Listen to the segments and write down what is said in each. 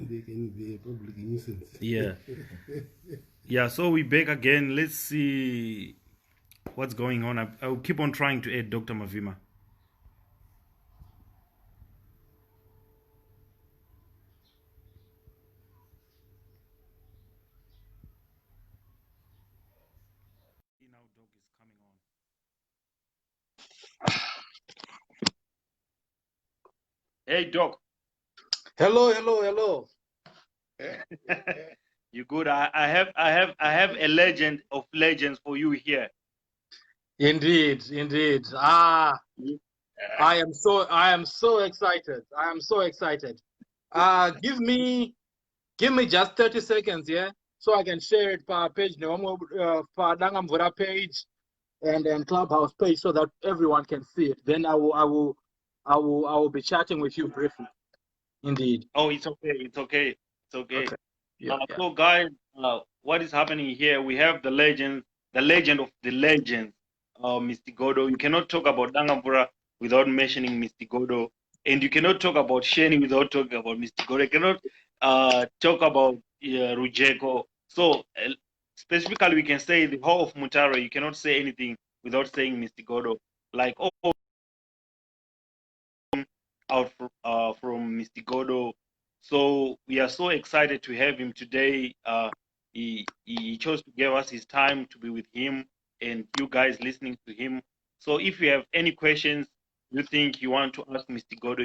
They can be a public nuisance. Yeah. Yeah, so we're back again. Let's see what's going on. I'll keep on trying to add Dr. Mavima. Now Doc is coming on. Hey Doc. Hello. You good? I have a legend of legends for you here. Indeed. I am so excited. Give me just 30 seconds, yeah, so I can share it per page, for Dangamvura page and Clubhouse page, so that everyone can see it. Then I will be chatting with you briefly. Indeed. Oh, it's okay. Okay. Yeah. So guys, what is happening here? We have the legend of the legends, Mr. Godo. You cannot talk about Dangamvura without mentioning Mr. Godo, and you cannot talk about Shingi without talking about Mr. Godo. You cannot talk about Rujeko. So specifically, we can say the whole of Mutare. You cannot say anything without saying Mr. Godo. Like out from Mr. Godo. So we are so excited to have him today. He chose to give us his time to be with him and you guys listening to him. So if you have any questions you think you want to ask Mr. Godo,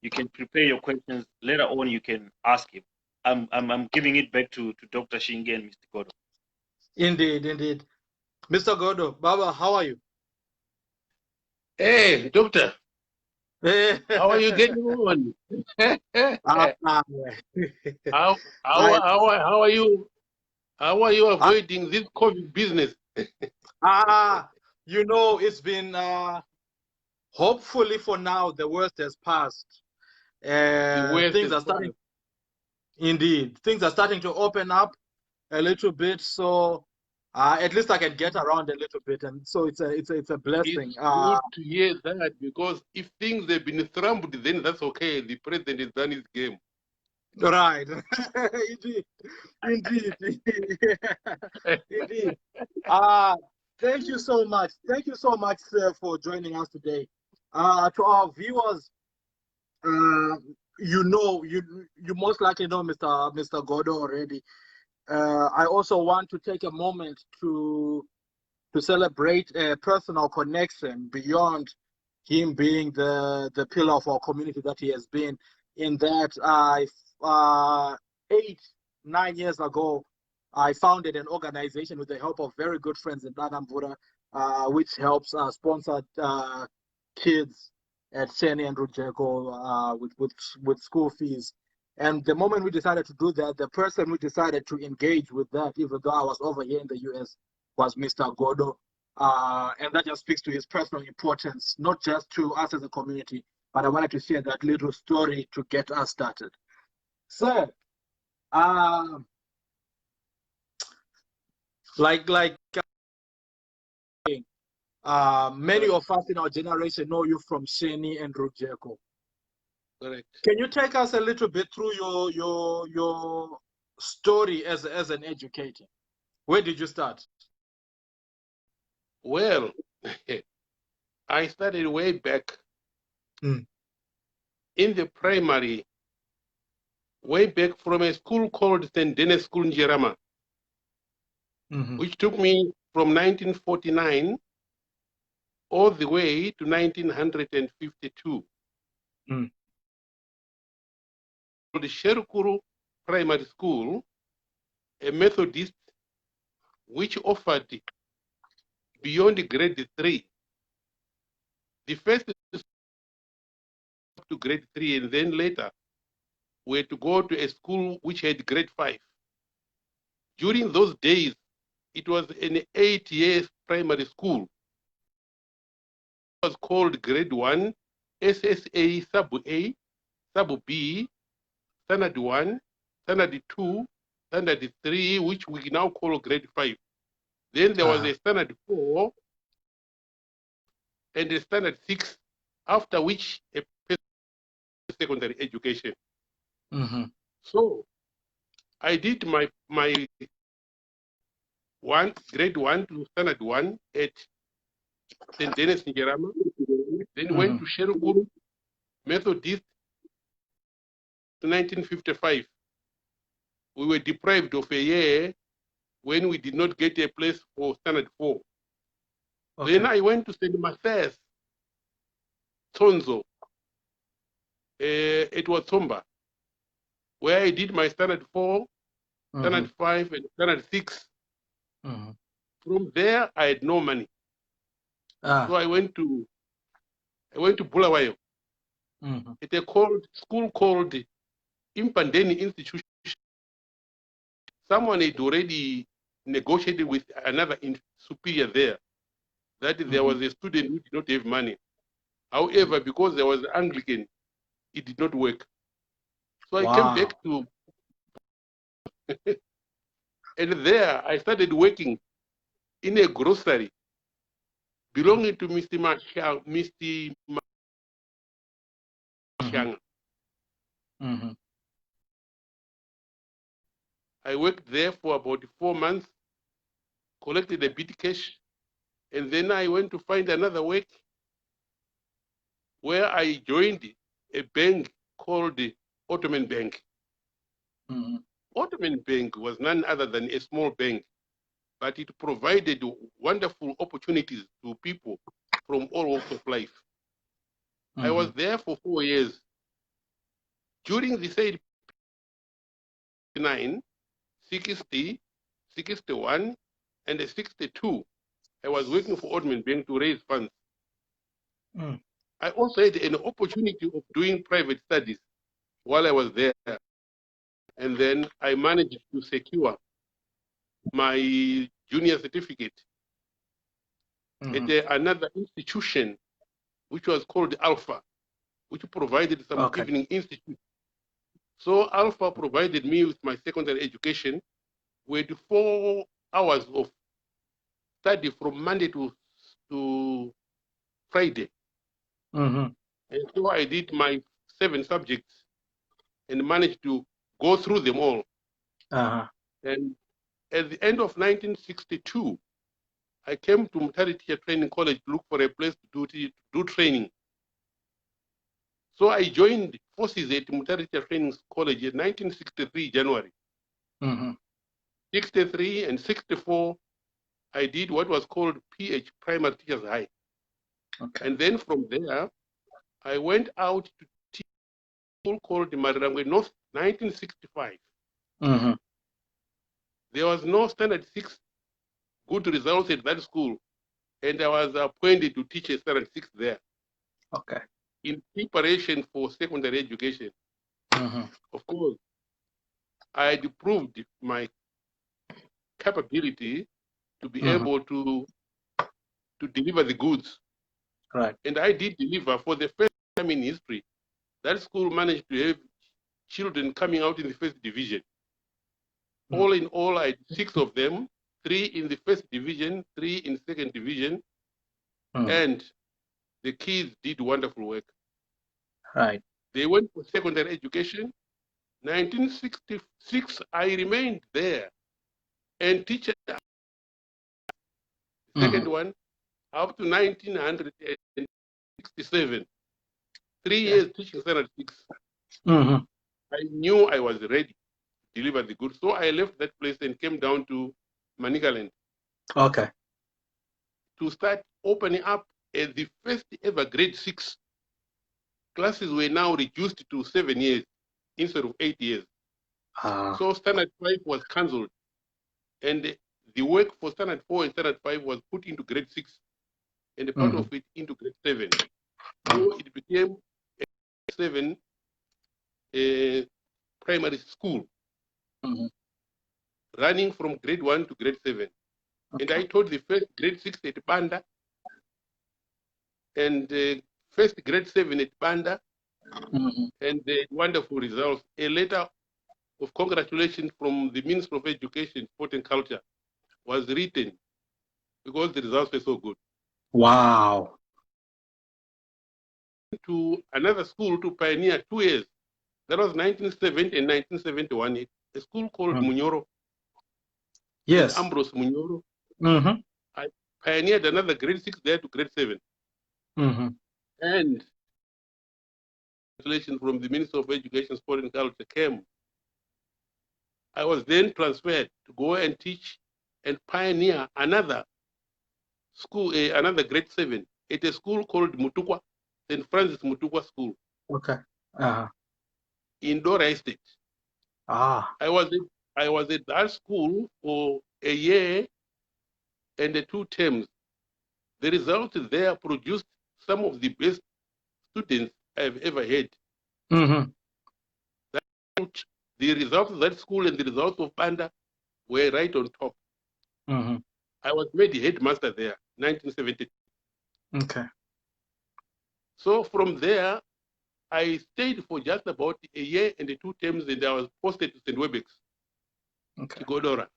you can prepare your questions. Later on, you can ask him. I'm giving it back to Dr. Shingi and Mr. Godo. Indeed. Mr. Godo, Baba, how are you? Hey, doctor. How are you getting on? How are you? How are you avoiding this COVID business? It's been hopefully for now the worst has passed. Things are starting. Indeed, things are starting to open up a little bit. So at least I can get around a little bit, and so it's a blessing. It's good to hear that, because if things have been trampled, then that's okay. The president has done his game. Right. Indeed. Thank you so much. Thank you so much, sir, for joining us today. To our viewers, you most likely know Mr. Godo already. I also want to take a moment to celebrate a personal connection beyond him being the pillar of our community that he has been. In that, 8-9 years ago, I founded an organization with the help of very good friends in Dangamvura, which helps sponsor kids at Seni and Rujeko with school fees. And the moment we decided to do that, the person we decided to engage with that, even though I was over here in the US, was Mr. Godo. And that just speaks to his personal importance, not just to us as a community, but I wanted to share that little story to get us started. So, many of us in our generation know you from Sheni and Rujeko. Correct. Can you take us a little bit through your story as an educator? Where did you start? Well, I started way back in the primary, way back from a school called St. Denis School in Jerama, which took me from 1949 all the way to 1952. The Sherukuru Primary School, a Methodist, which offered beyond grade 3. The first to grade 3, and then later we had to go to a school which had grade 5. During those days, it was an 8-year primary school. It was called grade 1, SSA sub A, sub B, standard 1, standard 2, standard 3, which we now call grade 5. Then there was a standard 4 and a standard 6, after which a secondary education. So I did my grade 1 to standard 1 at St. Denis Ngerama, then went to Sherukuru Methodist to 1955. We were deprived of a year when we did not get a place for standard 4. Okay. Then I went to St. Matthias, Tonzo, it was Somba, where I did my standard 4, standard 5, and standard 6. From there, I had no money. So I went to Bulawayo. At a school called Impandeni Institution. Someone had already negotiated with another superior there that there was a student who did not have money. However, because there was Anglican, it did not work. So I came back to, and there I started working in a grocery belonging to Mr. Mashanga. I worked there for about 4 months, collected a bit cash, and then I went to find another work where I joined a bank called the Ottoman Bank. Ottoman Bank was none other than a small bank, but it provided wonderful opportunities to people from all walks of life. I was there for 4 years. During the said 59, 60, 61, and 62, I was working for Ottoman Bank to raise funds. I also had an opportunity of doing private studies while I was there. And then I managed to secure my junior certificate at another institution, which was called Alpha, which provided some evening institute. So Alpha provided me with my secondary education with 4 hours of study from Monday to Friday. And so I did my 7 subjects and managed to go through them all. And at the end of 1962, I came to Mutare Teacher Training College to look for a place to do training. So I joined forces at Mutare Teacher Training College in 1963, January. 63 and 64, I did what was called PH, Primary Teachers High. And then from there, I went out to teach a school called Marirangwe North, 1965. There was no standard 6 good results at that school, and I was appointed to teach a standard 6 there. In preparation for secondary education. Of course, I had proved my capability to be able to deliver the goods. And I did deliver for the first time in history. That school managed to have children coming out in the first division. All in all, I had 6 of them, 3 in the first division, 3 in second division, and the kids did wonderful work. They went for secondary education. 1966, I remained there and teach the second one up to 1967. 3 years teaching standard 6. I knew I was ready to deliver the goods, so I left that place and came down to Manicaland. To start opening up the first ever grade 6. Classes were now reduced to 7 years instead of 8 years. So standard 5 was cancelled, and the work for standard 4 and standard 5 was put into grade 6, and a part of it into grade 7. So it became a 7 primary school, running from grade 1 to grade 7. And I taught the first grade 6 at Banda, and first grade 7 at Banda, and the wonderful results. A letter of congratulations from the Minister of Education, Sport and Culture was written because the results were so good. To another school to pioneer 2 years That was 1970 and 1971. A school called Munyoro. Yes. Ambrose Munyoro. Mm-hmm. I pioneered another grade 6 there to grade 7. Mm-hmm. And translation from the Minister of Education, Sport and Culture came. I was then transferred to go and teach and pioneer another school, another grade 7 at a school called Mutukwa, St. Francis Mutukwa School. Okay. Uh-huh. In Dora Estate. Ah. I was at that school for a year and 2 terms. The results there produced some of the best students I've ever had. Mm-hmm. The results of that school and the results of Banda were right on top. Mm-hmm. I was made headmaster there, 1970. Okay. So from there, I stayed for just about a year and 2 terms, and I was posted to St. Webex, Okay. to Godora,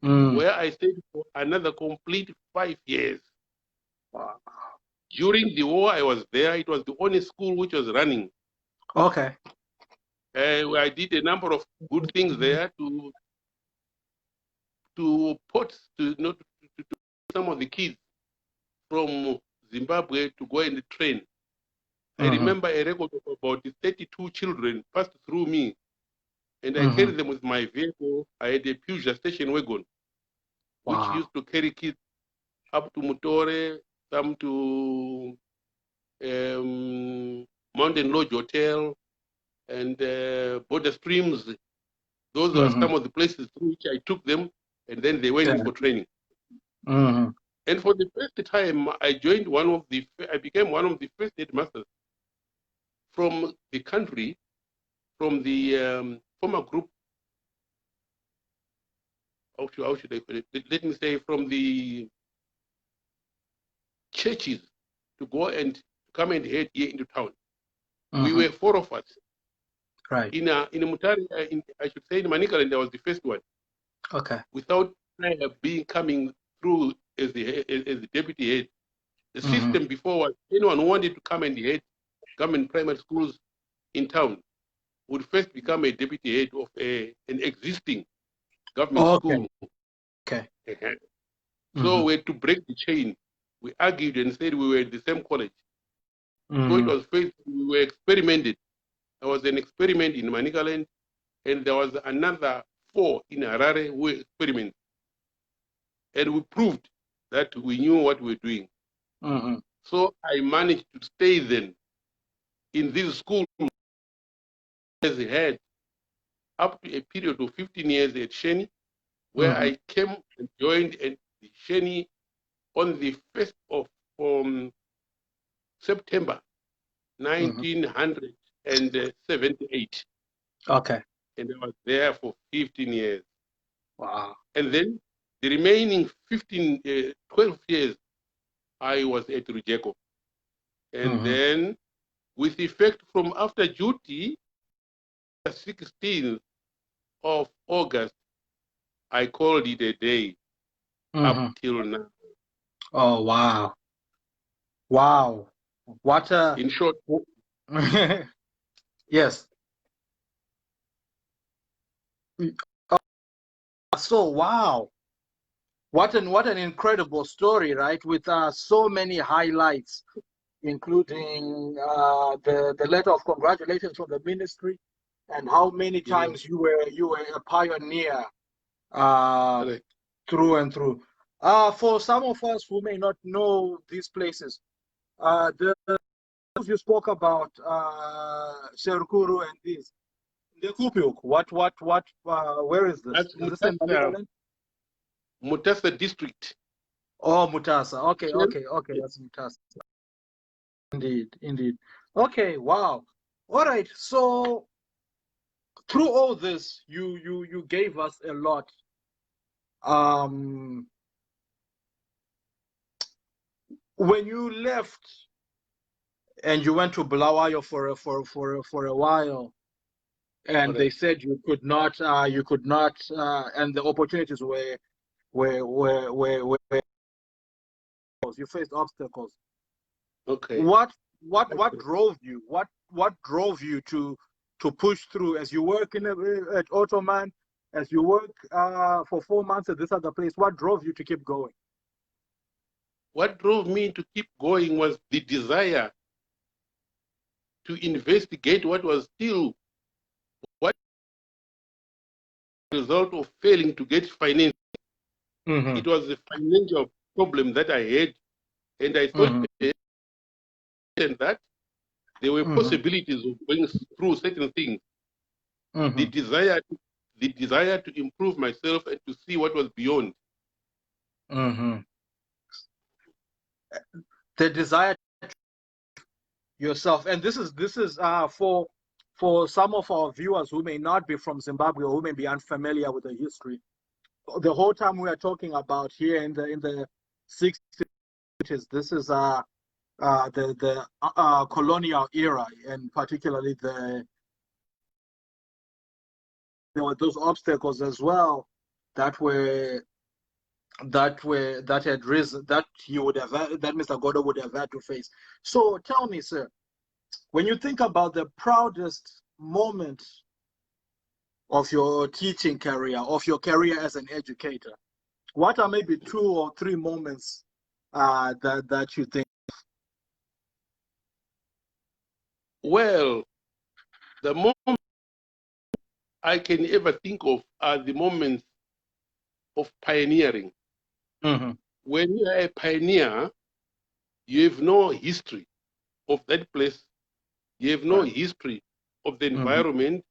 Mm. where I stayed for another complete 5 years. Wow. During the war, I was there. It was the only school which was running. Okay. I did a number of good things there to put some of the kids from Zimbabwe to go and train. I remember a record of about 32 children passed through me, and I carried them with my vehicle. I had a Peugeot station wagon, which used to carry kids up to Mutore, some to Mountain Lodge Hotel, and Border Streams. Those are some of the places through which I took them, and then they went in for training. And for the first time, I became one of the first headmasters from the country, from the former group. How should I put it? Let me say, from the churches to go and come and head here into town. We were 4 of us. Right. In Mutari, I should say in Manicaland, I was the first one. Okay. Without coming through as the deputy head. The system before was anyone who wanted to come and head government primary schools in town would first become a deputy head of an existing government school. Okay. So we had to break the chain. We argued and said we were at the same college. So it was first, we were experimented. There was an experiment in Manicaland, and there was another 4 in Harare who were experiments. And we proved that we knew what we were doing. So I managed to stay then in this school as a head up to a period of 15 years at Sheni, where I came and joined Sheni on the 1st of September 1978. Okay. And I was there for 15 years. Wow. And then the remaining 12 years, I was at Rujeko. And then with effect from after duty, the 16th of August, I called it a day up till now. Oh, wow. Wow. What a... In short. Yes. So, wow. What an incredible story, right? With so many highlights, including the letter of congratulations from the ministry, and how many times you were a pioneer through and through. For some of us who may not know these places, the you spoke about Sherukuru and this. The Kupiuk, where is this? That's Is this in Manicaland? Mutasa district. Oh, Mutasa. Okay, that's Mutasa. Indeed. Okay, wow. All right. So through all this, you gave us a lot. When you left and you went to Bulawayo for a while, and they said you could not, and the opportunities were you faced obstacles. Okay. What drove you? What drove you to push through as you work at Ottoman, as you work for 4 months at this other place? What drove you to keep going? What drove me to keep going was the desire to investigate what was still what result of failing to get finance. Mm-hmm. It was a financial problem that I had, and I thought that there were possibilities of going through certain things. The desire to improve myself and to see what was beyond. The desire yourself, and this is for some of our viewers who may not be from Zimbabwe or who may be unfamiliar with the history. The whole time we are talking about here in the 60s, this is the colonial era, and particularly there were those obstacles as well that had risen, that Mr. Godo would have had to face. So tell me, sir, when you think about the proudest moment of your teaching career, of your career as an educator, what are maybe 2 or 3 moments that you think? Well, the moment I can ever think of are the moments of pioneering. When you are a pioneer, you have no history of that place. You have no history of the environment,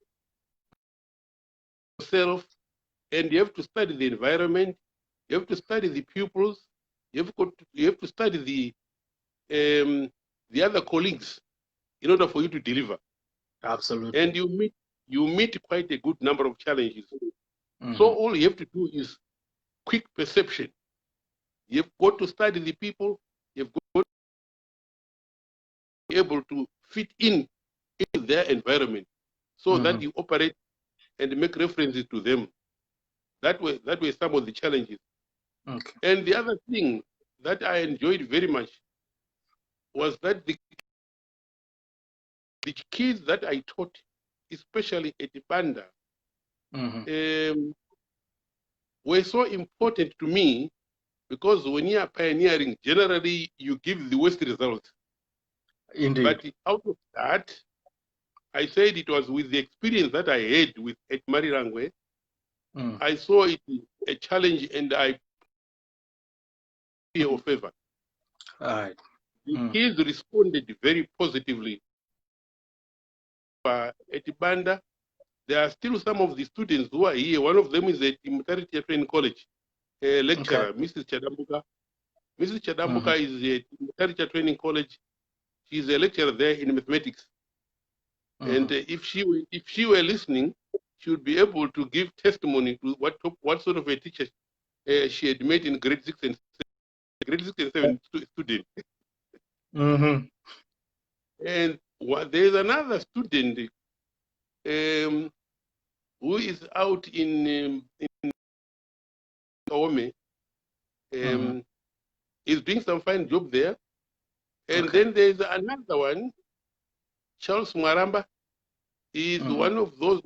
yourself, and you have to study the environment. You have to study the pupils. You have to study the other colleagues in order for you to deliver. Absolutely. And you meet quite a good number of challenges. So all you have to do is quick perception. You've got to study the people. You've got to be able to fit in their environment so that you operate and make references to them. That were some of the challenges. And the other thing that I enjoyed very much was that the kids that I taught, especially at Banda, were so important to me, because when you are pioneering, generally you give the worst result. Indeed. But out of that, I said it was with the experience that I had at Marirangwe, I saw it a challenge, and I fear of favor. Right. The kids responded very positively. At Banda, there are still some of the students who are here. One of them is at Untitled Training College, a lecturer, Mrs. Chadambuka. Mrs. Chadambuka is at Untitled Training College. She's a lecturer there in mathematics. And if she were listening, she would be able to give testimony to what sort of a teacher she had made in grade 6 and 7 student. And there's another student who is out in Kaome. Is doing some fine job there. And then there's another one, Charles Mwaramba. Is one of those,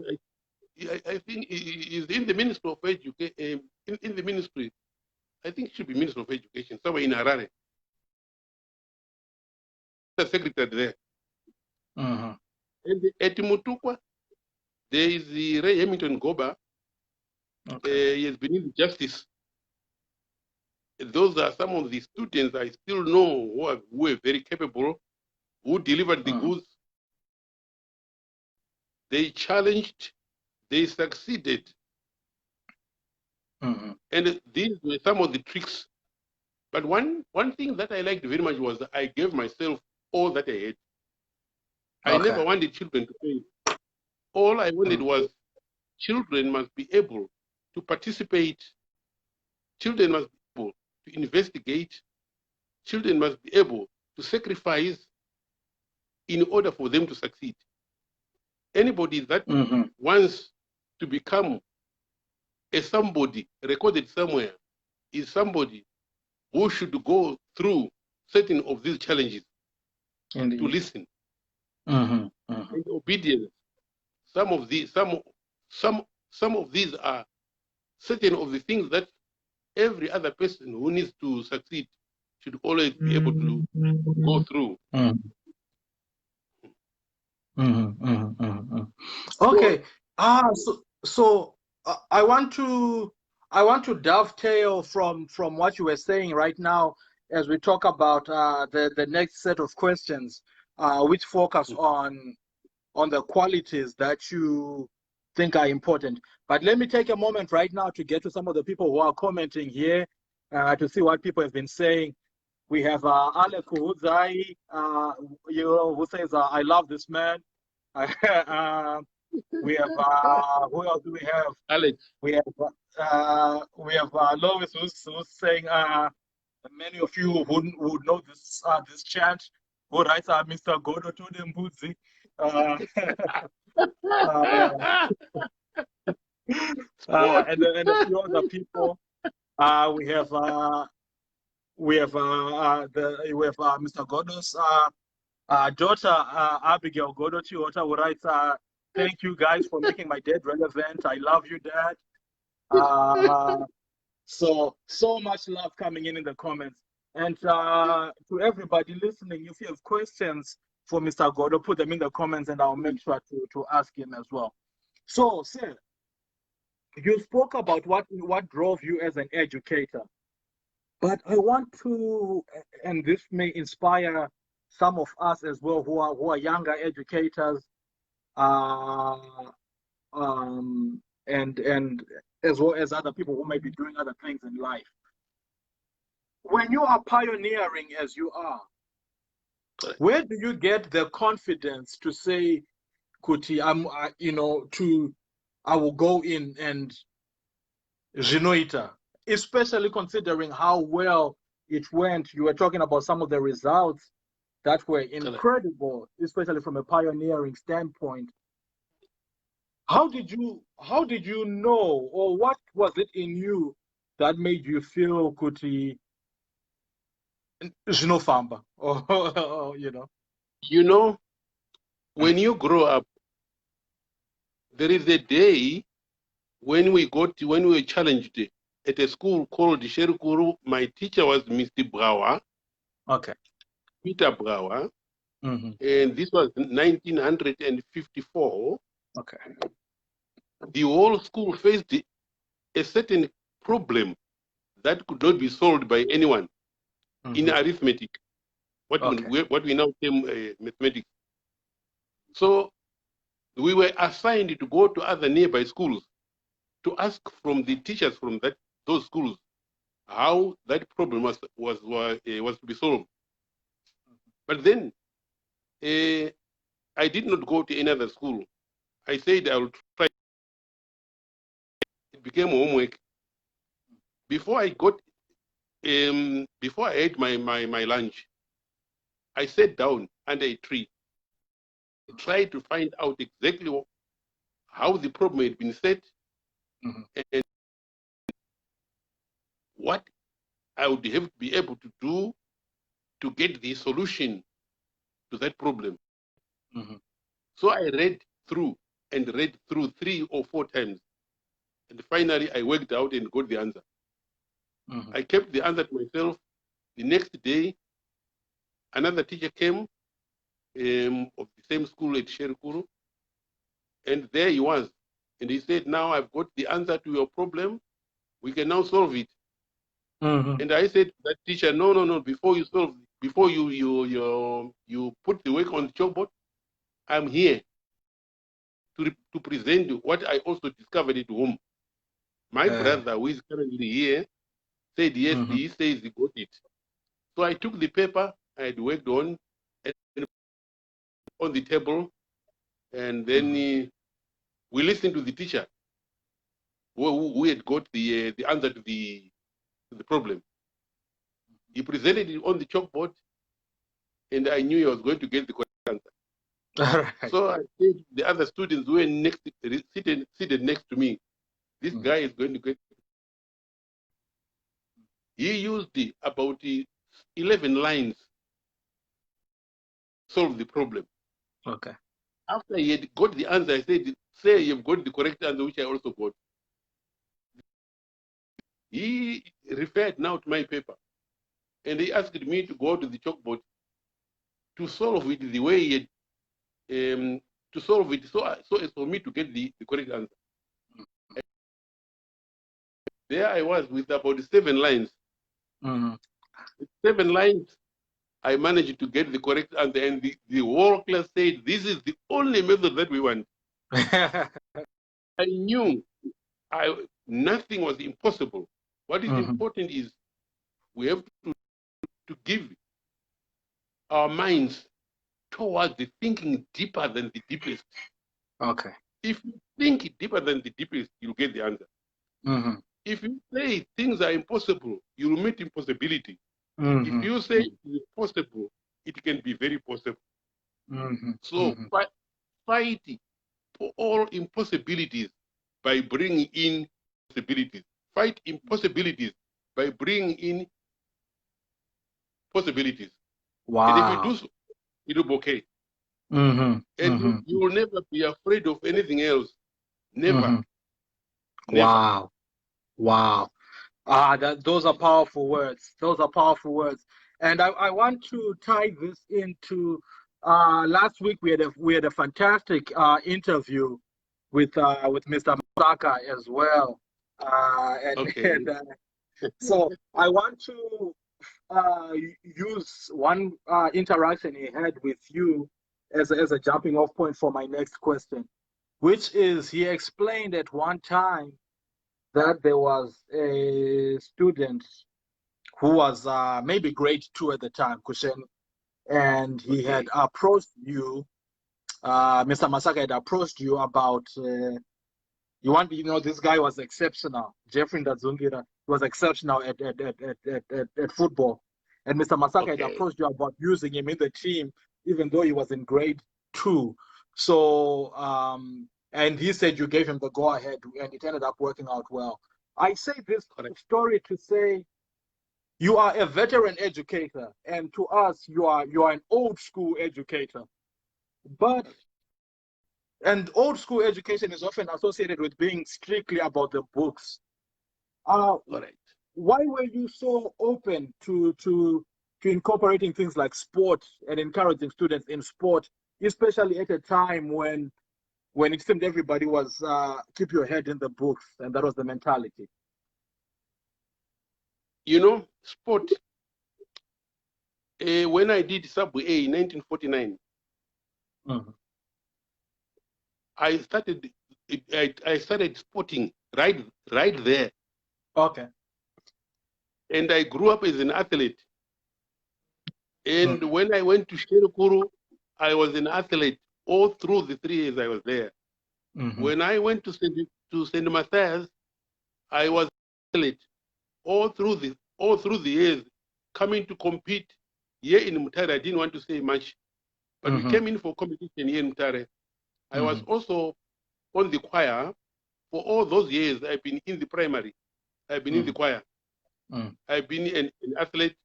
I think he is in the Ministry of Education, in the ministry. I think it should be Ministry of Education, somewhere in Harare. The secretary there. And at Mutukwa, there is the Ray Hamilton Goba. He has been in justice. Those are some of the students I still know who are very capable, who delivered the goods. They challenged, they succeeded. And these were some of the tricks. But one thing that I liked very much was that I gave myself all that I had. I never wanted children to fail. All I wanted was children must be able to participate. Children must be able to investigate. Children must be able to sacrifice in order for them to succeed. Anybody that wants to become a somebody recorded somewhere is somebody who should go through certain of these challenges. Indeed. To listen. And obedience. some of these are certain of the things that every other person who needs to succeed should always be able to go through. Okay. So I want to dovetail from what you were saying right now as we talk about the next set of questions, which focus on the qualities that you think are important. But let me take a moment right now to get to some of the people who are commenting here to see what people have been saying. We have Alec Hudzai, who says, "I love this man." We have who else do we have? Alex. We have Lois, who's saying many of you would know this this chant. Who writes Mr. Godo to the Mbudzi. And a few other people. We have Mr. Godo's daughter, Abigail Godo Chiota, who writes, "Thank you guys for making my dad relevant. I love you, Dad." So much love coming in the comments. And to everybody listening, if you have questions for Mr. Godo, put them in the comments and I'll make sure to ask him as well. So, sir, you spoke about what drove you as an educator. But I want to, and this may inspire some of us as well who are younger educators, and as well as other people who may be doing other things in life. When you are pioneering as you are, where do you get the confidence to say, Kuti, I will go in and Zhinoita, especially considering how well it went? You were talking about some of the results that were incredible, especially from a pioneering standpoint. How did you know, or what was it in you that made you feel Kuti Zhinofamba? Or when you grow up, there is a day when we were challenged at a school called Sherukuru. My teacher was Mr. Brawa. Okay. Peter Brawa. And this was 1954. Okay. The whole school faced a certain problem that could not be solved by anyone in arithmetic, what we now term mathematics. So we were assigned to go to other nearby schools to ask from the teachers from those schools how that problem was to be solved. But then I did not go to any other school. I said I will try. It became homework. Before I ate my lunch, I sat down under a tree, tried to find out exactly how the problem had been set, and what I would have to be able to do to get the solution to that problem. So I read through 3 or 4 times, and finally I worked out and got the answer. I kept the answer to myself. The next day, another teacher came of the same school at Sherukuru, and there he was. And he said, "Now I've got the answer to your problem. We can now solve it." And I said to that teacher, no, before you solve, before you put the work on the chalkboard, I'm here to present you what I also discovered at home. My brother, who is currently here, said yes, he says he got it. So I took the paper I had worked on the table, and then we listened to the teacher who had got the answer to the problem. He presented it on the chalkboard, and I knew he was going to get the correct answer. Right. So I said to the other students who were seated next to me, this guy is going to get. He used about 11 lines to solve the problem. Okay. After he had got the answer, I said, say you've got the correct answer, which I also got. He referred now to my paper, and he asked me to go to the chalkboard to solve it the way he had, to solve it so as for me to get the correct answer. There I was with about 7 lines. Mm-hmm. 7 lines, I managed to get the correct answer, and the whole class said, this is the only method that we want. I knew nothing was impossible. What is important is we have to give our minds towards the thinking deeper than the deepest. Okay. If you think deeper than the deepest, you'll get the answer. If you say things are impossible, you'll meet impossibility. If you say it's possible, it can be very possible. So fight for all impossibilities by bringing in possibilities. Fight impossibilities by bringing in possibilities. Wow. And if you do so, it'll be okay. And you will never be afraid of anything else. Never. Never. Wow. Wow. Those are powerful words. Those are powerful words. And I want to tie this into last week we had a fantastic interview with Mr. Masaka as well. So I want to use one interaction he had with you as a jumping off point for my next question, which is he explained at one time that there was a student who was maybe grade 2 at the time, Kushen, and he had approached you, Mr. Masaka had approached you about, this guy was exceptional. Jeffrey Ndadzungira was exceptional at football. And Mr. Masaka had approached you about using him in the team, even though he was in grade 2. So, and he said you gave him the go-ahead, and it ended up working out well. I say this story to say you are a veteran educator, and to us, you are an old school educator. And old school education is often associated with being strictly about the books. Why were you so open to incorporating things like sport and encouraging students in sport, especially at a time when it seemed everybody was keep your head in the books, and that was the mentality? Sport, when I did Subway A in 1949, I started sporting right there. Okay. And I grew up as an athlete. And when I went to Sherukuru, I was an athlete all through the 3 years I was there. When I went to St. Matthias, I was an athlete all through the years, coming to compete here in Mutare. I didn't want to say much, but we came in for competition here in Mutare. I was also on the choir for all those years. I've been in the primary. I've been in the choir. I've been an athlete.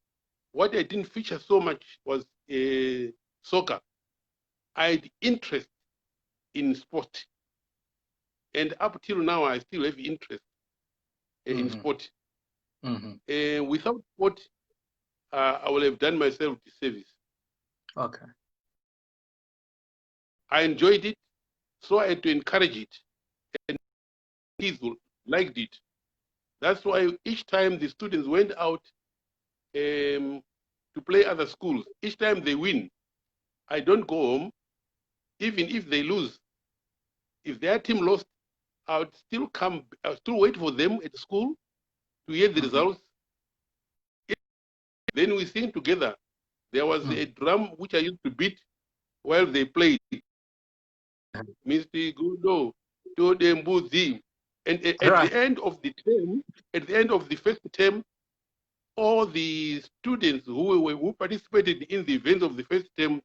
What I didn't feature so much was soccer. I had interest in sport. And up till now, I still have interest in sport. Without sport, I would have done myself disservice. Okay. I enjoyed it, so I had to encourage it. And kids liked it. That's why each time the students went out to play other schools, each time they win, I don't go home. Even if they lose, if their team lost, I would still wait for them at school to hear the results. Then we sing together. There was a drum which I used to beat while they played. Mr. Godo, to them Buzi. And at the end of the term, at the end of the first term, all the students who participated in the events of the first term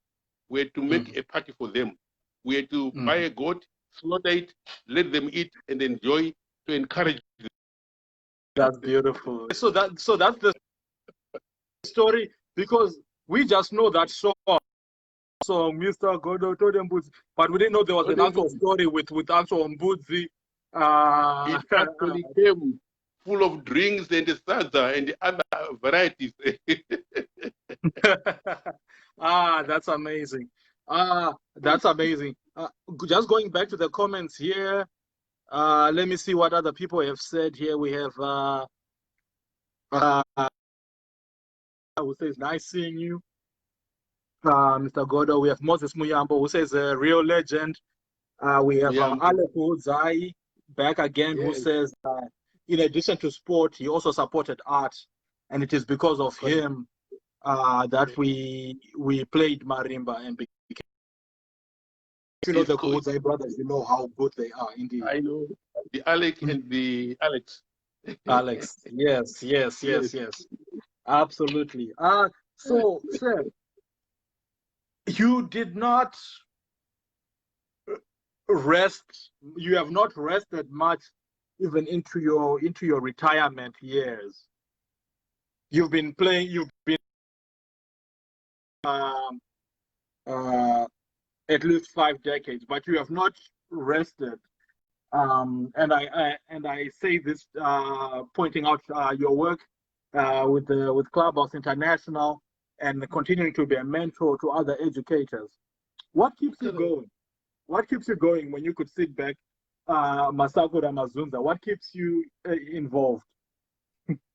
were to make a party for them. We had to buy a goat, slaughter it, let them eat and enjoy, to encourage them. That's beautiful. So that's the story, because we just know that song. song, Mr. Godo told them Mbudzi, but we didn't know there was an actual story with actual Mbudzi. It actually came full of drinks and salsa and other varieties. That's amazing. That's amazing. Just going back to the comments here. Let me see what other people have said here. We have who says nice seeing you. Mr. Godo. We have Moses Muyambo who says a real legend. We have Alec Zai back again, who says in addition to sport, he also supported art, and it is because of him that we played marimba and became. You know the Zai brothers, you know how good they are indeed. I know the Alec and the Alex. Alex, yes. Absolutely. So, sir, you did not rest. You have not rested much, even into your retirement years. You've been playing. You've been at least 5 decades, but you have not rested. And I say this pointing out your work with Clubhouse International and continuing to be a mentor to other educators. What keeps you going? What keeps you going when you could sit back, Masako Ramazunza? What keeps you involved?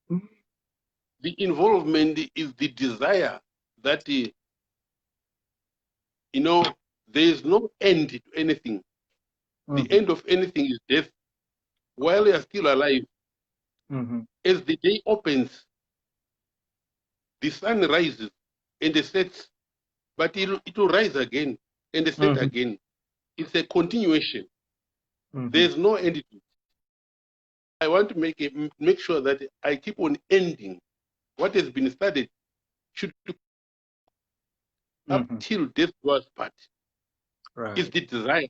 The involvement is the desire that, there is no end to anything. The end of anything is death. While you are still alive, as the day opens, the sun rises and it sets, but it will rise again and set again. It's a continuation. There's no end to it. I want to make sure that I keep on ending what has been started should up till death do us part. Right. It's the desire.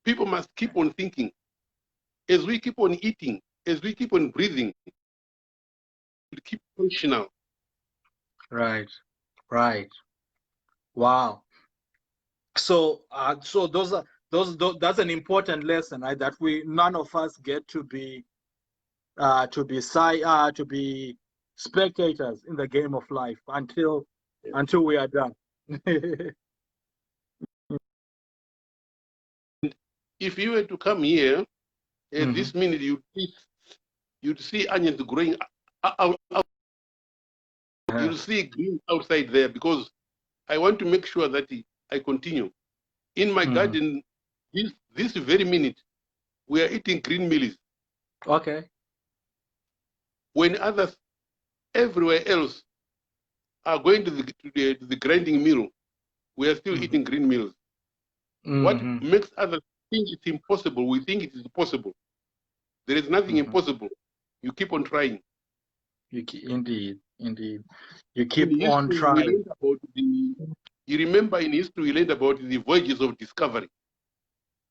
People must keep on thinking. As we keep on eating, as we keep on breathing, we keep functional. Right. Wow. So, that's an important lesson, right? That none of us get to be spectators in the game of life until we are done. If you were to come here, at this minute, you'd see onions growing out. You'll see green outside there, because I want to make sure that I continue. In my garden, this very minute, we are eating green mealies. Okay. When others everywhere else are going to the grinding mill, we are still eating green meals. What makes others think it's impossible, we think it is possible. There is nothing impossible. You keep on trying. Indeed. You keep on trying. You remember in history, we learned about the voyages of discovery.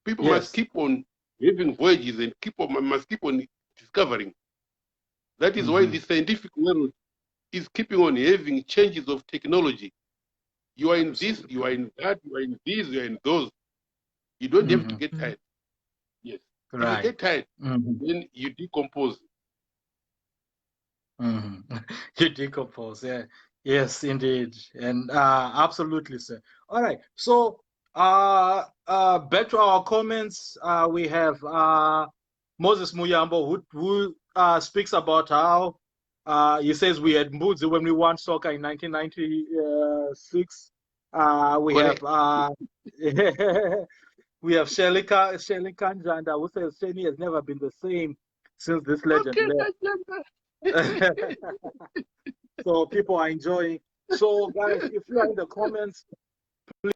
People must keep on having voyages and must keep on discovering. That is why the scientific world is keeping on having changes of technology. You are in this, you are in that, you are in this, you are in those. You don't have to get tired. Yes. Right. If you get tired, then you decompose. You decompose, yeah. Yes, indeed. And absolutely, sir. All right. So back to our comments. We have Moses Muyambo who speaks about how he says we had Mbudzi when we won soccer in 1996. We have Shelly Kanjanda who says Sheni has never been the same since this legend left. So people are enjoying. So guys, if you are in the comments, please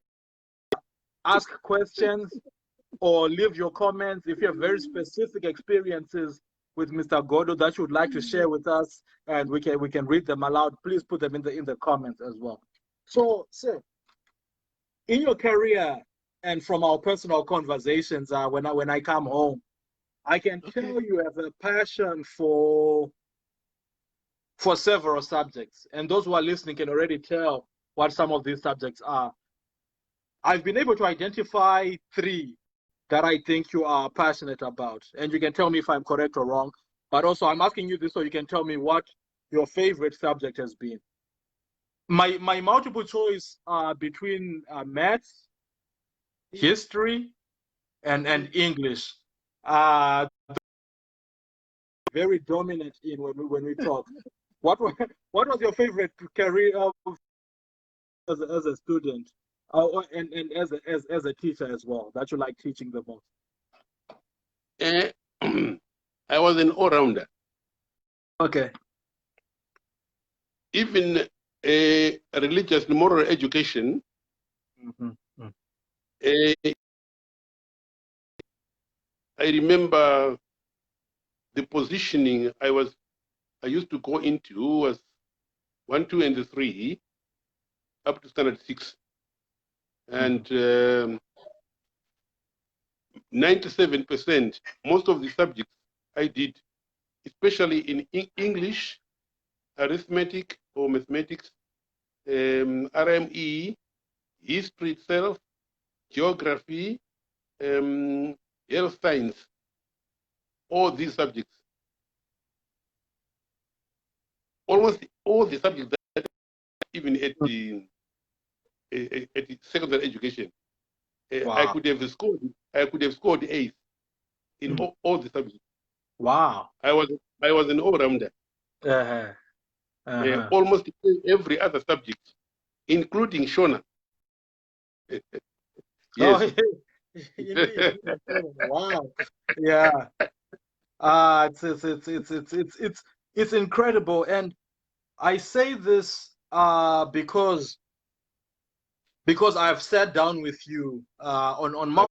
ask questions or leave your comments. If you have very specific experiences with Mr. Godo that you would like to share with us, and we can read them aloud, please put them in the comments as well. So, sir, in your career and from our personal conversations, when I come home, I can tell you have a passion for for several subjects. And those who are listening can already tell what some of these subjects are. I've been able to identify 3 that I think you are passionate about. And you can tell me if I'm correct or wrong. But also, I'm asking you this so you can tell me what your favorite subject has been. My multiple choice between maths, history, and English. Very dominant in when we talk. What was your favorite career as a student, and as a teacher as well, that you like teaching the most? I was an all-rounder. Okay. Even religious and moral education. I remember the positioning I used to go into was 1, 2, and 3 up to standard 6, and 97%, most of the subjects I did, especially in English, arithmetic or mathematics, RME, history itself, geography, health science, all these subjects. Almost all the subjects that even at the secondary education, Wow. I could have scored A's in all the subjects. Wow. I was an all-rounder. Almost every other subject, including Shona. Yes. Wow. Yeah. It's incredible, and I say this because I've sat down with you on my.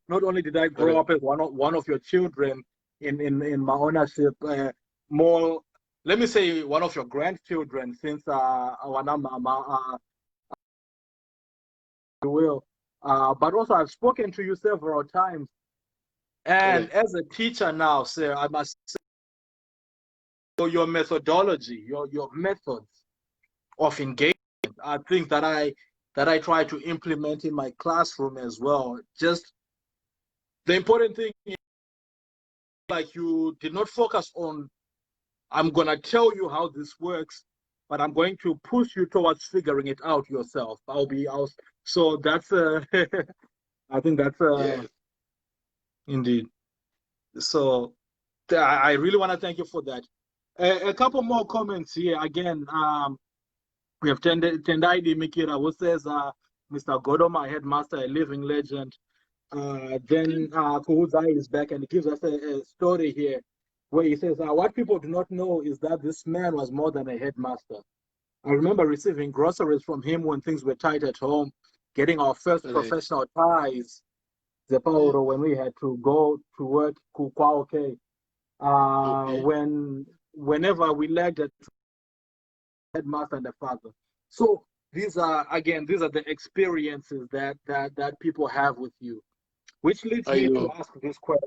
Not only did I grow up as one of your children in my ownership, more, let me say, one of your grandchildren, since mama will, but also I've spoken to you several times, and as a teacher now, sir, I must say, your methodology, your methods of engagement are things that I try to implement in my classroom as well. Just the important thing is, like, you did not focus on, I'm gonna tell you how this works, but I'm going to push you towards figuring it out yourself. So that's I think that's Yes. Indeed. So I really want to thank you for that. A couple more comments here. Again, we have Tendaidi Mikira, who says, Mr. Godo, my headmaster, a living legend. Then Kuhuzai is back and he gives us a story here where he says, what people do not know is that this man was more than a headmaster. I remember receiving groceries from him when things were tight at home, getting our first professional ties, when we had to go to work, whenever we lagged at headmaster and the father. So these are the experiences that people have with you, which leads me to ask this question.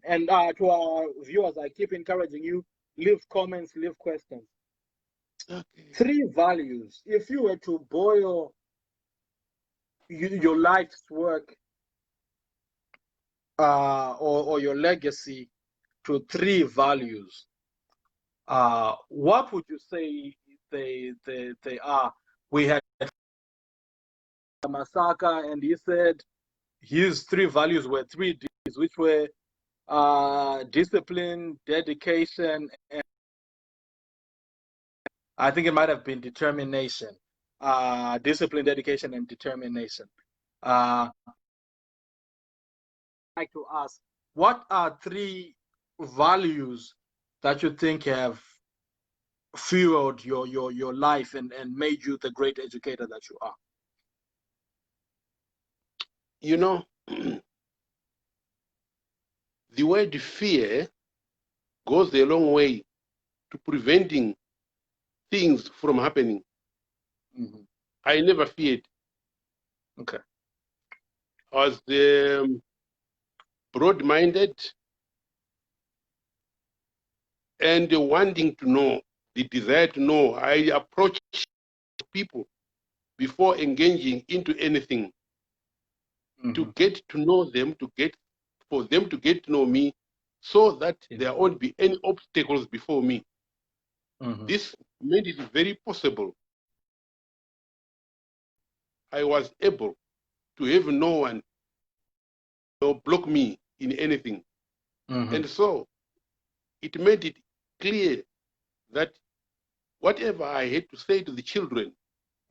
And to our viewers, I keep encouraging you, leave comments, leave questions. Okay. 3 values. If you were to boil your life's work or your legacy to 3 values, what would you say they are? We had Masaka, and he said his 3 values were 3 Ds, which were discipline, dedication, and I think it might have been determination. Discipline, dedication, and determination. I'd like to ask, what are 3 values that you think have fueled your life and made you the great educator that you are? You know, the word fear goes a long way to preventing things from happening. I never feared. Okay. I was broad-minded, and wanting to know, the desire to know. I approach people before engaging into anything to get to know them, for them to get to know me, so that there won't be any obstacles before me. This made it very possible. I was able to have no one block me in anything. And so it made it clear that whatever I had to say to the children,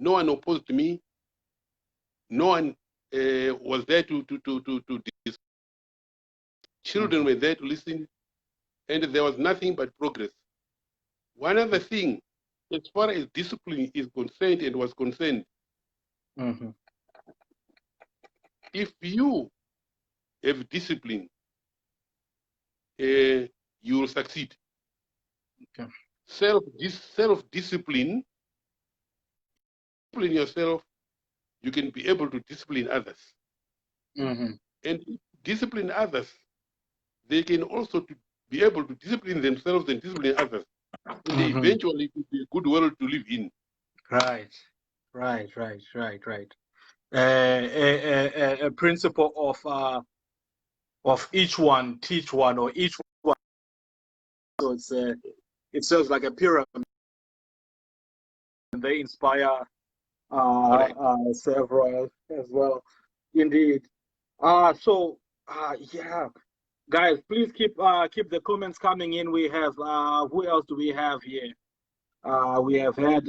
no one opposed me, no one was there to children were there to listen, and there was nothing but progress. One other thing, as far as discipline is concerned and was concerned, if you have discipline, you will succeed. Self-discipline, discipline yourself, you can be able to discipline others. And if discipline others, they can also be able to discipline themselves and discipline others. And eventually it will be a good world to live in. Right. A principle of each one teach one, or each one. So it serves like a pyramid. And they inspire several as well. Indeed. Yeah, guys, please keep the comments coming in. We have who else do we have here? We have had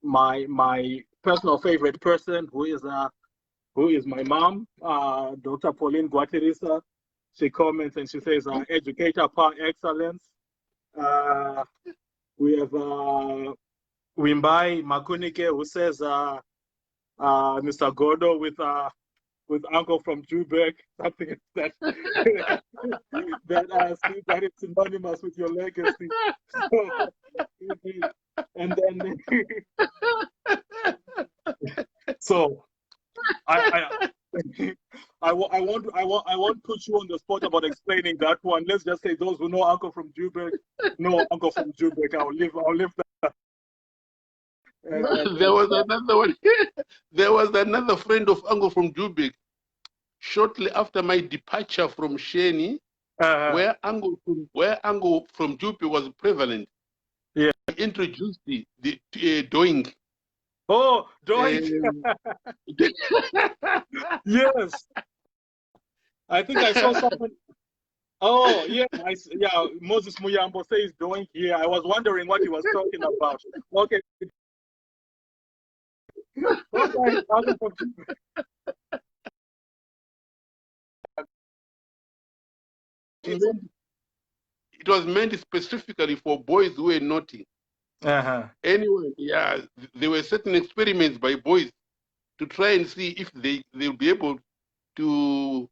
my personal favorite person, who is my mom, Dr. Pauline Guatirisa. She comments and she says, educator par excellence. We have Wimbai Makunike, who says, Mr. Godo with uncle from Joburg, something that that is synonymous with your legacy. And then so I won't put you on the spot about explaining that one. Let's just say those who know uncle from Joburg know uncle from Joburg. I'll leave that. There was another one. There was another friend of uncle from Joburg. Shortly after my departure from Sheni, where uncle from Joburg was prevalent, he introduced the doing. Oh, doing. Yes. I think I saw someone. Oh, yeah. Moses Muyambo says doing here. I was wondering what he was talking about. Okay. It was meant specifically for boys who were naughty. Anyway, yeah, there were certain experiments by boys to try and see if they'll be able to,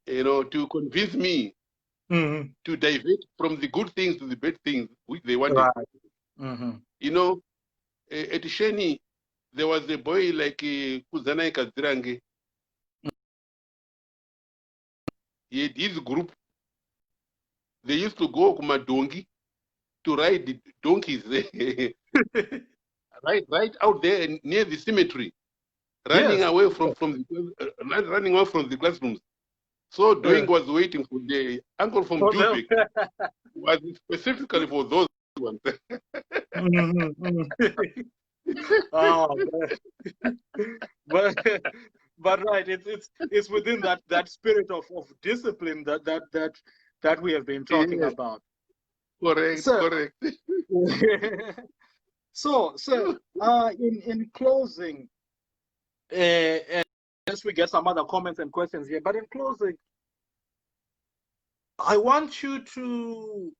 to convince me to divert from the good things to the bad things which they wanted. At Sheni, there was a boy like Kuzanai Kazirange. He had his group. They used to go Kumadongi to ride the donkeys right out there near the cemetery, running away from the classrooms. So Doing was waiting for the uncle from Joburg. Was specifically for those ones. But right, it's within that spirit of discipline that we have been talking about. Correct. So in closing, as we get some other comments and questions here, but in closing, I want you to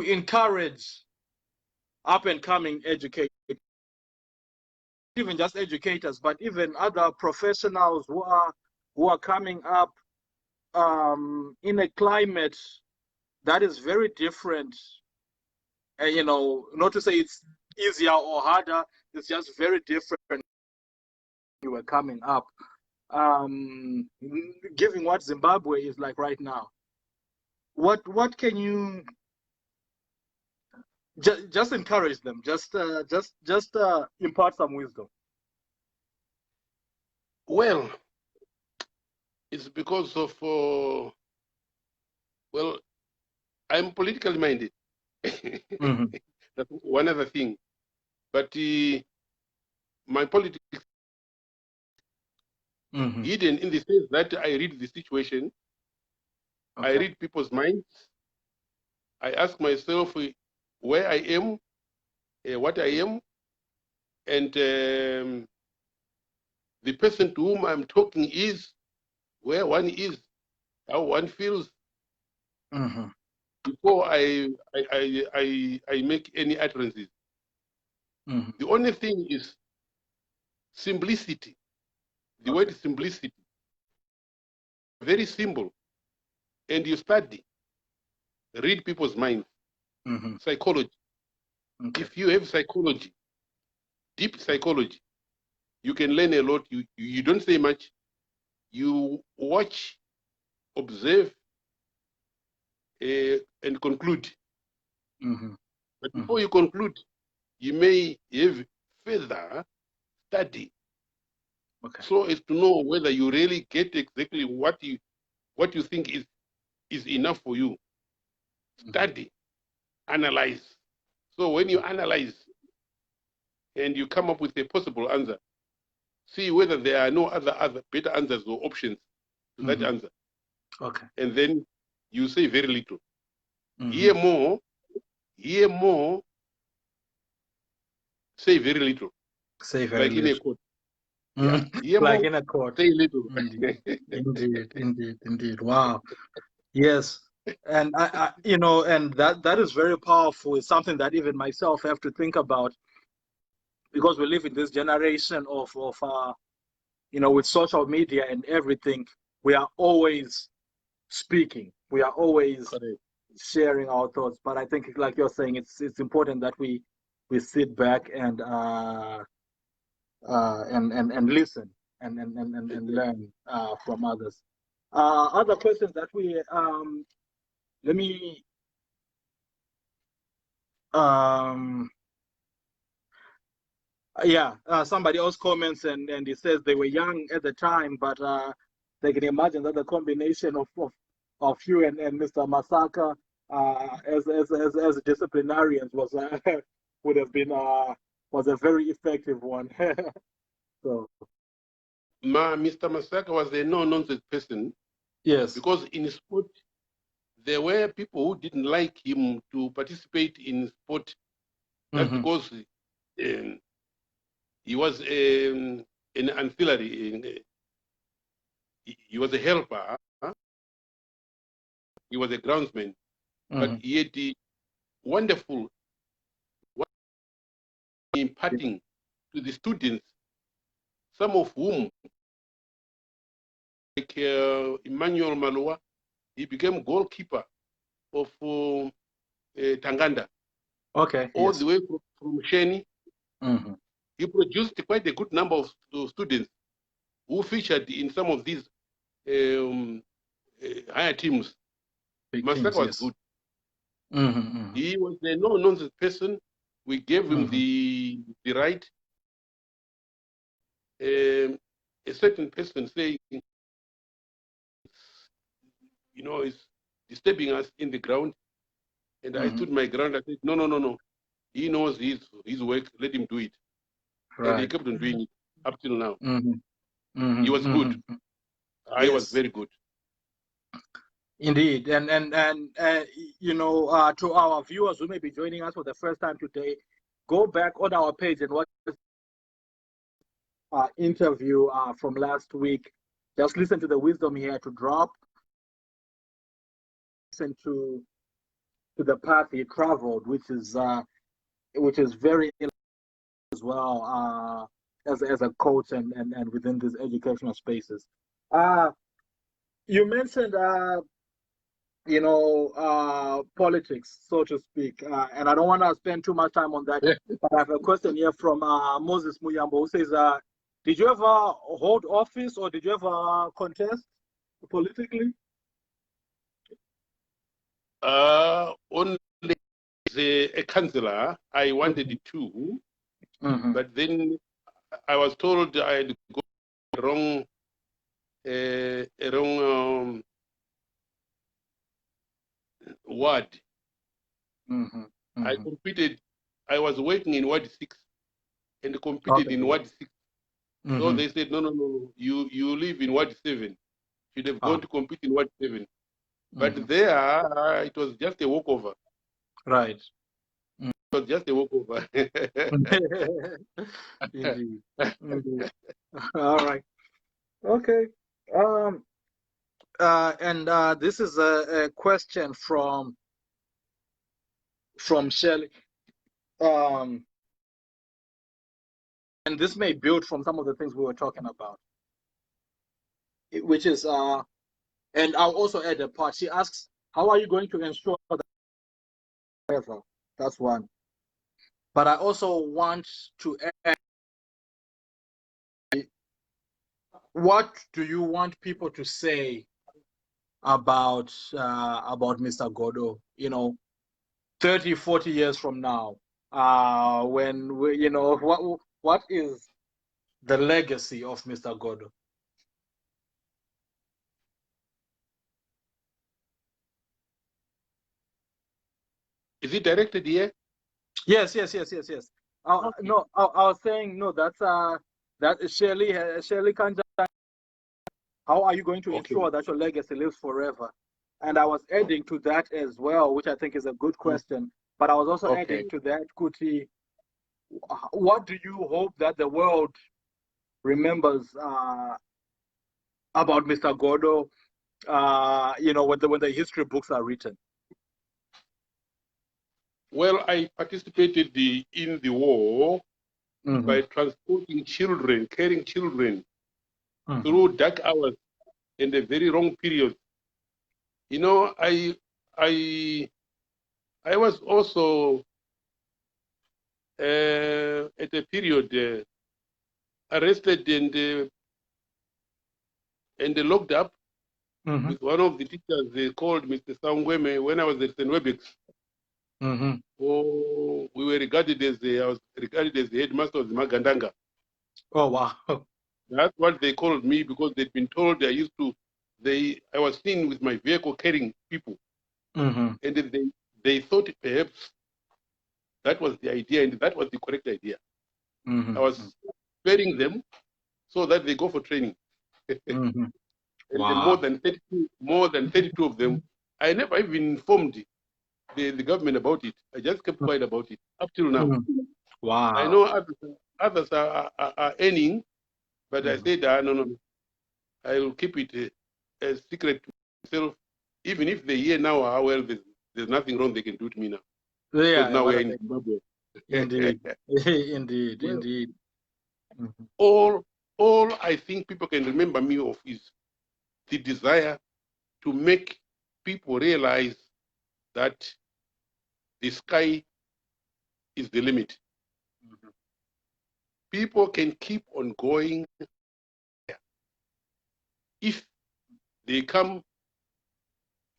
encourage up and coming educators, even just educators, but even other professionals who are coming up in a climate that is very different. Not to say it's easier or harder, it's just very different. You were coming up, given what Zimbabwe is like right now. what can you just encourage them? Just impart some wisdom. Well, it's because of well, I'm politically minded. That's one other thing. But my politics hidden in the sense that I read the situation, I read people's minds, I ask myself where I am, what I am, and the person to whom I'm talking is, where one is, how one feels, before I make any utterances. The only thing is simplicity. The word simplicity. Very simple. And you study, read people's minds, psychology. If you have psychology, deep psychology, you can learn a lot. You don't say much. You watch, observe, and conclude. But before you conclude, you may have further study, so as to know whether you really get exactly what you think is enough for you. Study, analyze. So when you analyze and you come up with a possible answer, see whether there are no other better answers or options to that answer. And then you say very little. Hear more, say very little. Say very like little. In a court. Yeah. Hear Like more, in a court. say little. Indeed. Wow. Yes. And I and that is very powerful. It's something that even myself have to think about, because we live in this generation of with social media and everything. We are always speaking. We are always sharing our thoughts. But I think, like you're saying, it's important that we sit back and listen and learn from others. Other questions that we let me somebody else comments and he says they were young at the time, but they can imagine that the combination of you and Mr. Masaka as disciplinarians was would have been was a very effective one. So Mr. Masaka was a no-nonsense person. Yes. Because in sport, there were people who didn't like him to participate in sport. That's because he was an ancillary. He was a helper. He was a groundsman. But he had the wonderful imparting to the students, some of whom, like Emmanuel Malua, he became goalkeeper of Tanganda. All the way from Sheni. He produced quite a good number of students who featured in some of these higher teams. Masaka was good. He was a no-nonsense person. We gave him the right. A certain person saying, is disturbing us in the ground. And I stood my ground. I said, no. He knows his work. Let him do it. And he kept on doing it up till now. He was good. I was very good. Indeed, and to our viewers who may be joining us for the first time today, go back on our page and watch our interview from last week. Just listen to the wisdom he had to drop. Listen to the path he traveled, which is very as well as a coach and within these educational spaces. You mentioned politics, so to speak, and I don't want to spend too much time on that. But I have a question here from Moses Muyambo, who says, did you ever hold office or did you ever contest politically? Only as a counselor, I wanted to, but then I was told I had got a wrong ward. I competed. I was working in Ward 6 and competed in Ward 6. So they said, no. You live in Ward 7. You'd have gone to compete in Ward 7. But there, it was just a walkover. Right. It was just a walkover. Indeed. Indeed. All right. Okay. And this is a question from Shelley. And this may build from some of the things we were talking about, which is, and I'll also add a part. She asks, how are you going to ensure that forever? That's one. But I also want to add, what do you want people to say about Mr. Godo, 30, 40 years from now, when we, what is the legacy of Mr. Godo? Is it directed here? Yes. No, I was saying, no, that's that is Shirley Kanja. How are you going to ensure that your legacy lives forever? And I was adding to that as well, which I think is a good question. But I was also adding to that, Kuti, what do you hope that the world remembers about Mr. Godo, when the history books are written? Well, I participated in the war by transporting children, carrying children through dark hours and a very wrong period. I was also at a period arrested and locked up with one of the teachers they called Mr. Sangweme when I was at St. Webex. Oh, we were regarded as I was regarded as the headmaster of the Magandanga. Oh wow! That's what they called me because they'd been told I was seen with my vehicle carrying people, and they thought perhaps that was the idea and that was the correct idea. I was sparing them so that they go for training. And Wow. more than 32 of them, I never even informed the government about it. I just kept quiet about it up till now. Wow. I know others are earning, but I said, no. I will keep it a secret to myself. Even if they hear now how well there's nothing wrong they can do to me now. Yeah, because now we're in Zimbabwe. Indeed. Indeed. All I think people can remember me of is the desire to make people realize that the sky is the limit. People can keep on going if they come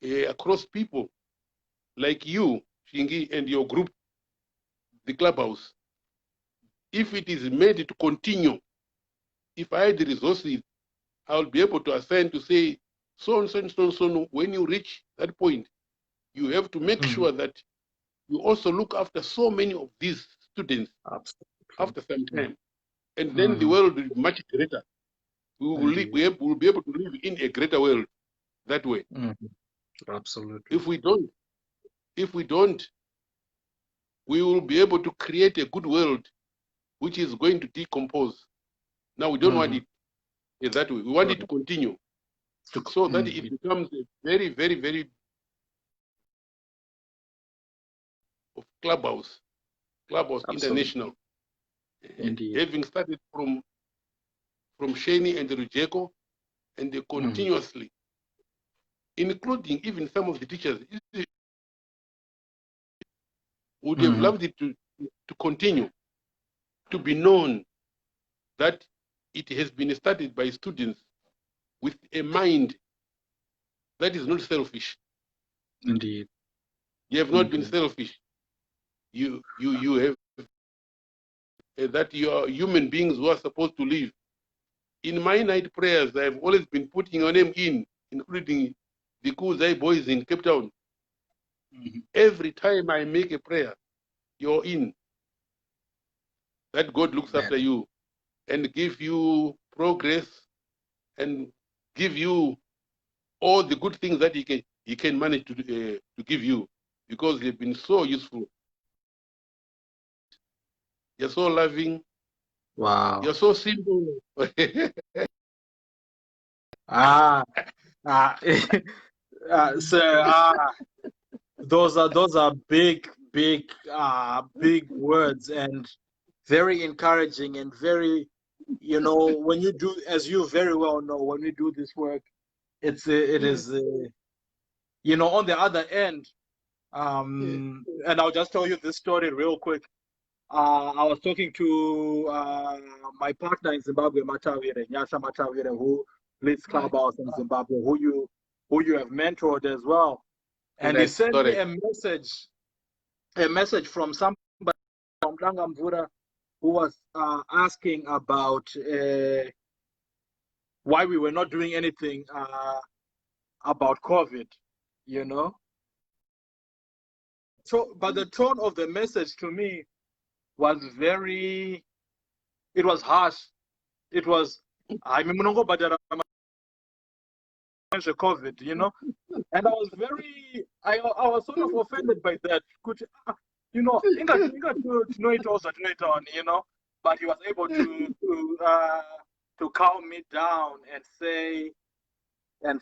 across people like you, Shingi, and your group, the Clubhouse. If it is made to continue, if I had the resources, I will be able to assign to say, so and so and so and so, when you reach that point, you have to make sure that you also look after so many of these students after some time. And then the world will be much greater. We will be able to live in a greater world that way. Absolutely. If we don't, we will be able to create a good world which is going to decompose. Now we don't want it that way. We want it to continue so that it becomes a very, very, very of Clubhouse International. Indeed. Having started from Sheni and Rujeko, and they continuously, including even some of the teachers, would have loved it to continue, to be known that it has been started by students with a mind that is not selfish. Indeed. You have not been selfish. You have that you are human beings who are supposed to live. In my night prayers, I've always been putting your name in, including the Kuzai boys in Cape Town. Every time I make a prayer, you're in. That God looks after you and give you progress and give you all the good things that he can manage to give you, because they've been so useful. You're so loving. Wow. You're so simple. Sir, those are big words, and very encouraging, and very, when you do, as you very well know, when we do this work, it is on the other end. And I'll just tell you this story real quick. I was talking to my partner in Zimbabwe, Nyasha Matawire, who leads Clubhouse in Zimbabwe, who you have mentored as well. And he sent me a message from somebody from Dangamvura who was asking about why we were not doing anything about COVID, So, but the tone of the message to me was it was harsh. It was, I mean, COVID, and I was I was sort of offended by that. But he was able to calm me down and say, no.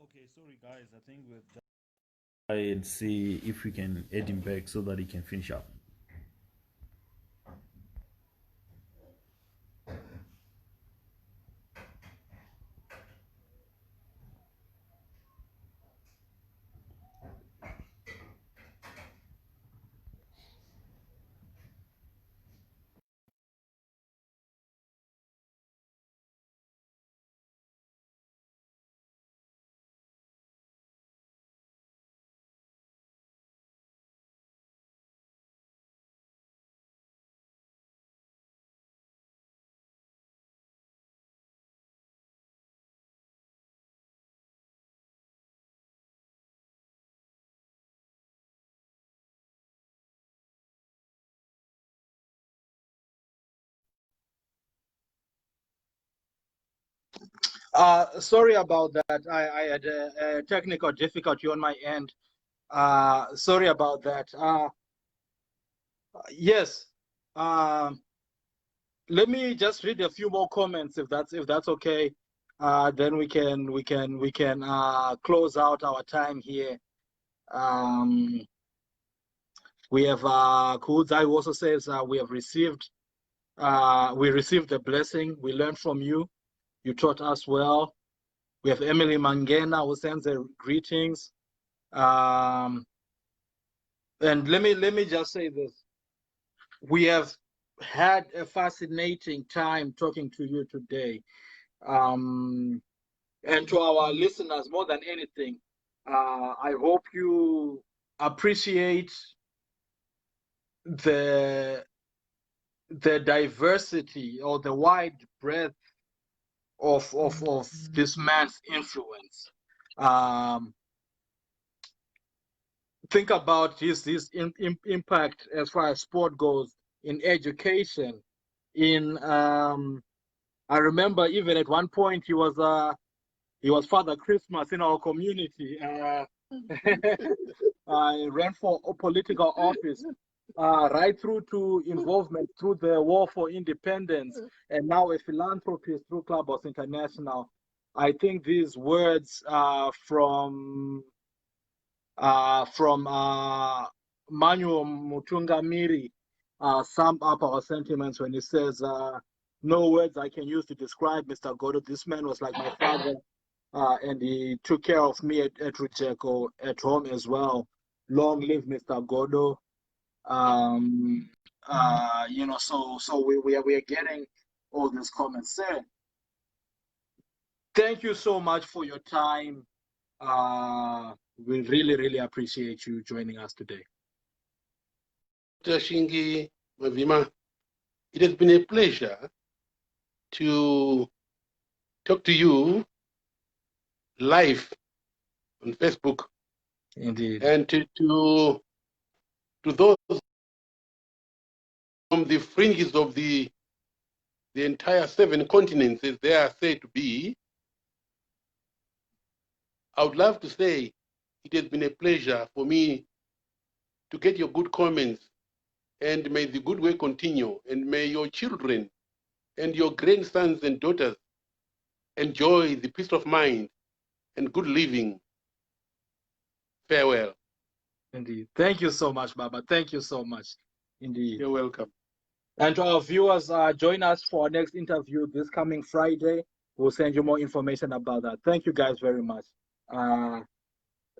Okay, sorry guys, I think we'll just try and see if we can add him back so that he can finish up. Sorry about that. I had a technical difficulty on my end. Sorry about that. Yes. Let me just read a few more comments, if that's okay. Then we can close out our time here. We have Kudzai who also says we received the blessing. We learned from you. You taught us well. We have Emily Mangena who sends her greetings. And let me just say this. We have had a fascinating time talking to you today. And to our listeners, more than anything, I hope you appreciate the diversity or the wide breadth of this man's influence. Think about his impact as far as sport goes, in education, in I remember even at one point he was Father Christmas in our community. I ran for a political office, right through to involvement through the war for independence, and now a philanthropist through CLUBHOUSE International. I think these words from Manuel Mutungamiri sum up our sentiments when he says, no words I can use to describe Mr. Godo. This man was like my father, and he took care of me at Rujeko at home as well. Long live Mr. Godo. So we are getting all these comments. Sir, thank you so much for your time. We really, really appreciate you joining us today. Dr. Shingi Mavima, it has been a pleasure to talk to you live on Facebook. Indeed. And to those from the fringes of the entire 7 continents, as they are said to be, I would love to say it has been a pleasure for me to get your good comments, and may the good way continue, and may your children and your grandsons and daughters enjoy the peace of mind and good living. Farewell. Indeed. Thank you so much, Baba. Thank you so much. Indeed. You're welcome. And to our viewers, join us for our next interview this coming Friday. We'll send you more information about that. Thank you guys very much.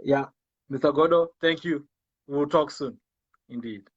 Yeah, Mr. Godo, thank you. We'll talk soon. Indeed.